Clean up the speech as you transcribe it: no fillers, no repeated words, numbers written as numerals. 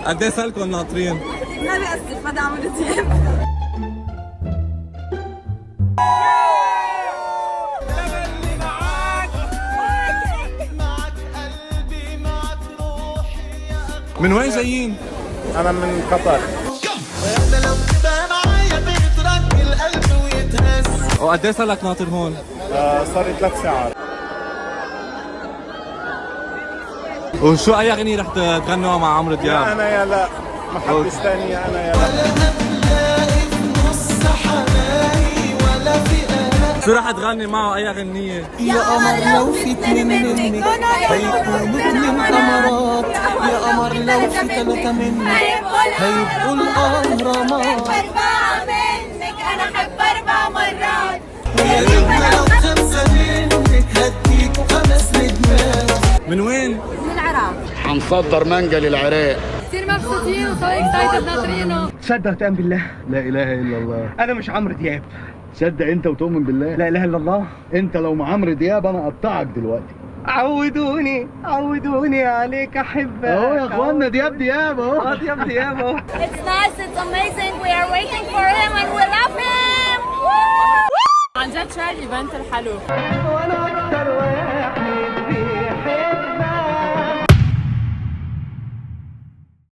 قد ايه صار لكم ناطرين؟ ما بيأسف هذا عمرو دياب. من وين جايين؟ أنا من قطر. وقد ايه صار لك ناطر هون؟ صار لي 3 ساعات. وشو اي اغنية رح تغنوها مع عمرو يا دياب؟ أنا يا لا، ما حدش ثاني يا أنا يا لا. شو رح تغني معه اي اغنية؟ يا قمر لو في 2 منك هيكونوا 2 قمرات. يا قمر لو في 3 منك هيبقوا الأهرامات. 4 منك أنا أحب 4 مرات. ويا ريتنا لو 5 منك هديك 5 ندمان. من وين؟ من العراق. حنصدر مانجا للعراق. كثير مبسوطين وسو اكسايتد ناطرينه. تصدق وتؤمن بالله؟ لا إله إلا الله. انا مش عمرو دياب. تصدق أنت وتؤمن بالله؟ لا اله الا الله. أنت لو مع عمرو دياب أنا أقطعك دلوقتي. عودوني عليك احبك. أهو يا إخوانا دياب أهو. دياب اهو. It's nice, it's amazing. We are waiting for him and we love him. عن جد شو هالايفنت الحلو. وانا